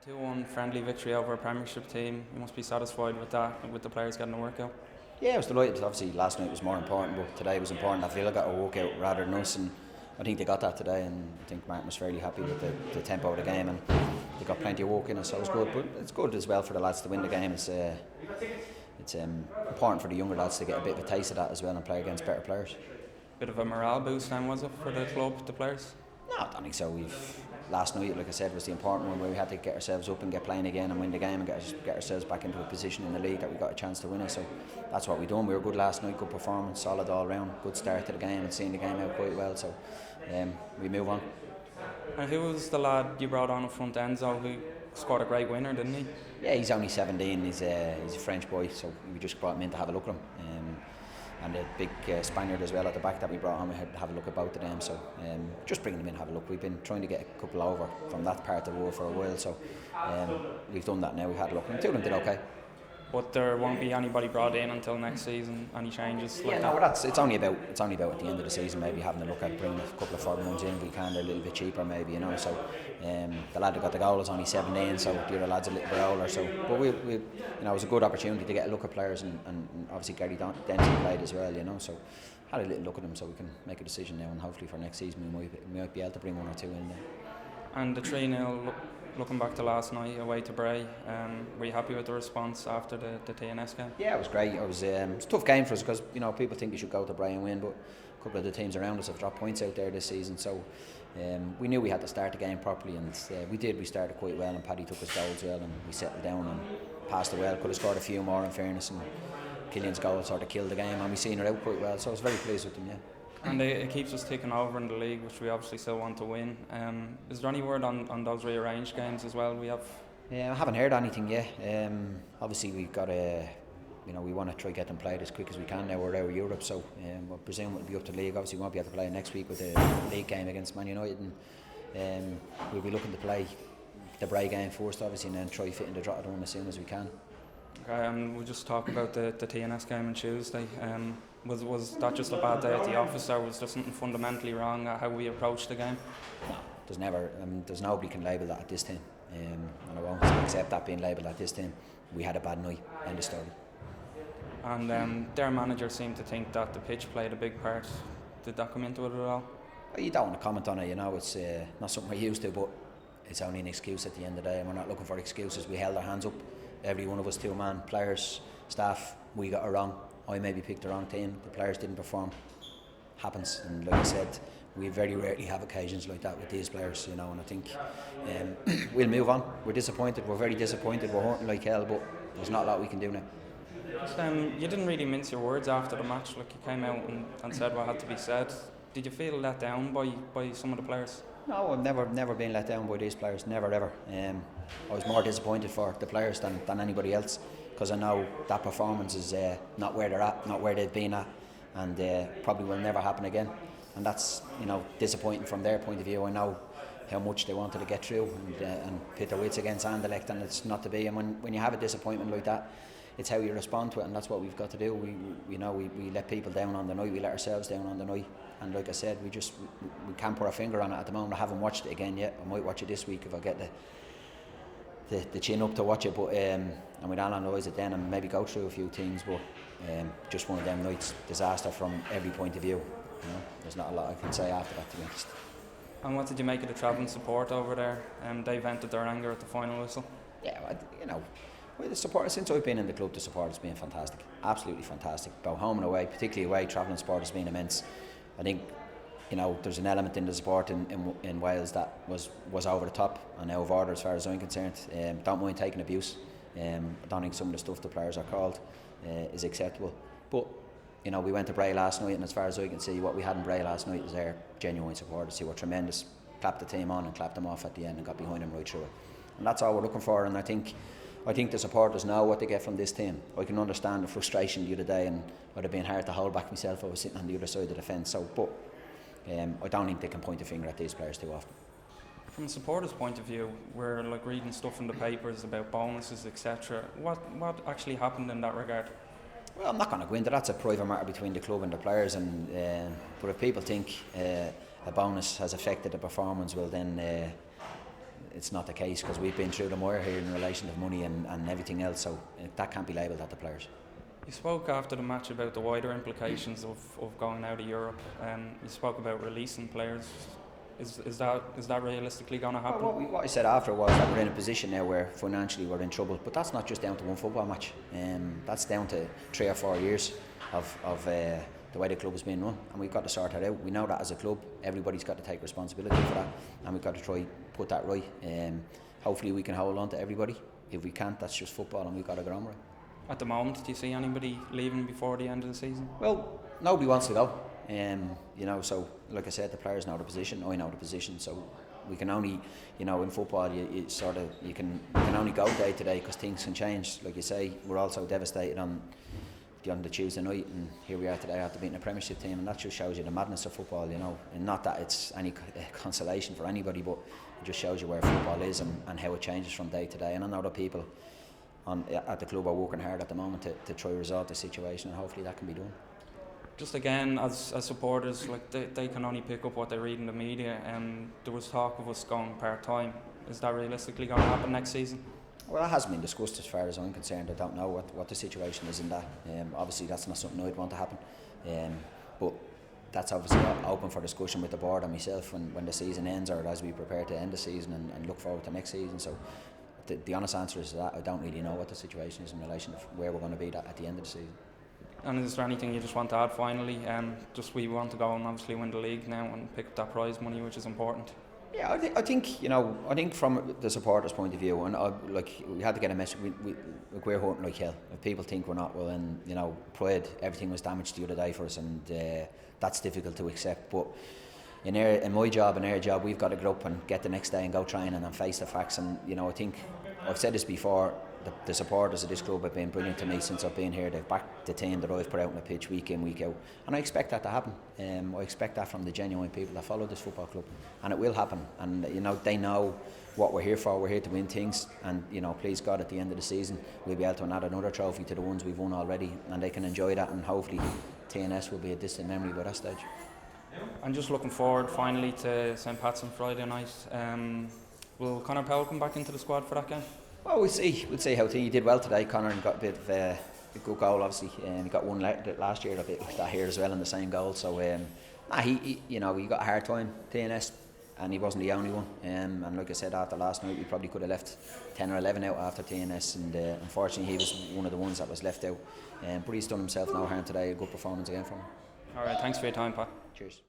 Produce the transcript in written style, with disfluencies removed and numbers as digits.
2-1 friendly victory over a Premiership team. You must be satisfied with that, with the players getting a workout. Yeah, I was delighted. Obviously, last night was more important, but today was important that Villa got a walkout rather than us, and I think they got that today. And I think Martin was fairly happy with the tempo of the game, and they got plenty of walk in it, so it was good. But it's good as well for the lads to win the game. It's important for the younger lads to get a bit of a taste of that as well and play against better players. Bit of a morale boost then, was it, for the club, the players? No, I don't think so. Last night, like I said, was the important one where we had to get ourselves up and get playing again and win the game and get ourselves back into a position in the league that we got a chance to win it. So that's what we done. We were good last night, good performance, solid all round, good start to the game and seeing the game out quite well. So we move on. And who was the lad you brought on front, Enzo, who scored a great winner, didn't he? Yeah, he's only 17. He's a French boy, so we just brought him in to have a look at him. And the big Spaniard as well at the back that we brought on, we had to have a look at both of them. So just bringing them in, have a look. We've been trying to get a couple over from that part of the world for a while, so we've done that now. We had a look, and two of them did okay. But there won't be anybody brought in until next season. Any changes? Yeah, no, it's only about at the end of the season, maybe having a look at bringing a couple of foreign ones in if we can. They're a little bit cheaper, maybe, you know. So the lad that got the goal is only 17, so the other lad's a little bit older. So, but we you know, it was a good opportunity to get a look at players, and obviously Gary Dempsey played as well, you know. So had a little look at them, so we can make a decision now, and hopefully for next season we might be able to bring one or two in there. And the 3-0, looking back to last night away to Bray, were you happy with the response after the TNS game? Yeah, it was great. It was a tough game for us because, you know, people think you should go to Bray and win, but a couple of the teams around us have dropped points out there this season, so we knew we had to start the game properly, and we did. We started quite well, and Paddy took his goals well, and we settled down and passed it well. Could have scored a few more in fairness, and Killian's goal sort of killed the game, and we seen it out quite well, so I was very pleased with them, yeah. And it keeps us ticking over in the league, which we obviously still want to win. Is there any word on those rearranged games as well? We have. Yeah, I haven't heard anything yet. Obviously, we've got we want to try get them played as quick as we can. Now we're out of Europe, so I presume it'll be up to the league. Obviously, we won't be able to play next week with the league game against Man United, and we'll be looking to play the Bray game first, obviously, and then try fit in the Drogheda one as soon as we can. Okay, and we'll just talk about the TNS game on Tuesday. Was that just a bad day at the office, or was there something fundamentally wrong at how we approached the game? No, there's never. There's nobody can label that at this time, and I won't accept that being labelled at this time. We had a bad night. End of story. And their manager seemed to think that the pitch played a big part. Did that come into it at all? You don't want to comment on it. You know, it's not something we're used to, but it's only an excuse at the end of the day, and we're not looking for excuses. We held our hands up. Every one of us, two-man, players, staff, we got it wrong. I maybe picked the wrong team, the players didn't perform. Happens, and like I said, we very rarely have occasions like that with these players, you know, and I think we'll move on. We're disappointed, we're very disappointed, we're hurting like hell, but there's not a lot we can do now. You didn't really mince your words after the match, like you came out and said what had to be said. Did you feel let down by some of the players? No, I've never been let down by these players, never ever. I was more disappointed for the players than anybody else, because I know that performance is not where they're at, not where they've been at, and probably will never happen again. And that's, you know, disappointing from their point of view. I know how much they wanted to get through and pit their wits against Anderlecht, and it's not to be. And when you have a disappointment like that, it's how you respond to it, and that's what we've got to do. We let people down on the night, we let ourselves down on the night, and like I said, we can't put our finger on it at the moment. I haven't watched it again yet. I might watch it this week if I get the chin up to watch it, but and we'd analyse it then and maybe go through a few things, but just one of them nights, disaster from every point of view. You know, there's not a lot I can say after that, to be honest. And what did you make of the travelling support over there? They vented their anger at the final whistle. Yeah, you know, well, the support, since I've been in the club, the support has been fantastic, absolutely fantastic. Both home and away, particularly away, travelling support has been immense. I think, you know, there's an element in the support in Wales that was over the top and out of order as far as I'm concerned. Don't mind taking abuse. I don't think some of the stuff the players are called is acceptable. But, you know, we went to Bray last night, and as far as I can see, what we had in Bray last night is their genuine supporters who were tremendous. Clapped the team on and clapped them off at the end and got behind them right through it. And that's all we're looking for, and I think the supporters know what they get from this team. I can understand the frustration the other day, and it would have been hard to hold back myself if I was sitting on the other side of the fence. So, but I don't think they can point a finger at these players too often. From a supporter's point of view, we're like reading stuff in the papers about bonuses, etc. What actually happened in that regard? Well, I'm not going to go into that. That's a private matter between the club and the players. And but if people think a bonus has affected the performance, well then it's not the case, because we've been through the mire here in relation to money and everything else, so that can't be labelled at the players. You spoke after the match about the wider implications of going out of Europe. You spoke about releasing players. Is that realistically going to happen? Well, what I said after was that we're in a position now where financially we're in trouble, but that's not just down to one football match. That's down to 3 or 4 years of the way the club has been run, and we've got to sort that out. We know that as a club, everybody's got to take responsibility for that, and we've got to try put that right. Hopefully we can hold on to everybody. If we can't, that's just football, and we've got to get on with it. At the moment, do you see anybody leaving before the end of the season? Well, nobody wants to go. So like I said, the players know the position, I know the position, so we can only, in football you can only go day to day, because things can change. Like you say, we're also devastated on the Tuesday night, and here we are today after beating a Premiership team, and that just shows you the madness of football, and not that it's any consolation for anybody, but it just shows you where football is and how it changes from day to day. And I know that people at the club are working hard at the moment to try to resolve the situation, and hopefully that can be done. Just again, as supporters, like they can only pick up what they read in the media, and there was talk of us going part-time. Is that realistically going to happen next season? Well, that hasn't been discussed as far as I'm concerned. I don't know what the situation is in that. Obviously that's not something I'd want to happen, but that's obviously open for discussion with the board and myself when the season ends, or as we prepare to end the season and look forward to next season. So the honest answer is that I don't really know what the situation is in relation to where we're going to be at the end of the season. And is there anything you just want to add finally? Just we want to go and obviously win the league now and pick up that prize money, which is important. Yeah, I think from the supporters' point of view, and we had to get a message. We're hurting like hell. If people think we're not, well, then pride, everything was damaged the other day for us, and that's difficult to accept. But in my job and our job, we've got to get up and get the next day and go training and face the facts. And I think I've said this before. The supporters of this club have been brilliant to me since I've been here. They've backed the team that I've put out on the pitch week in, week out, and I expect that to happen. I expect that from the genuine people that follow this football club, and it will happen. And they know what we're here for. We're here to win things, and please God, at the end of the season we'll be able to add another trophy to the ones we've won already, and they can enjoy that. And hopefully TNS will be a distant memory by that stage. I'm just looking forward finally to St Pat's on Friday night. Will Conor Powell come back into the squad for that game? Well, we'll see how he did well today. Conor got a bit of a good goal, obviously. He got one last year, a bit like that here as well, in the same goal. So he got a hard time, TNS, and he wasn't the only one. And like I said, after last night, we probably could have left 10 or 11 out after TNS, and unfortunately he was one of the ones that was left out. But he's done himself no harm today. A good performance again from him. All right, thanks for your time, Pat. Cheers.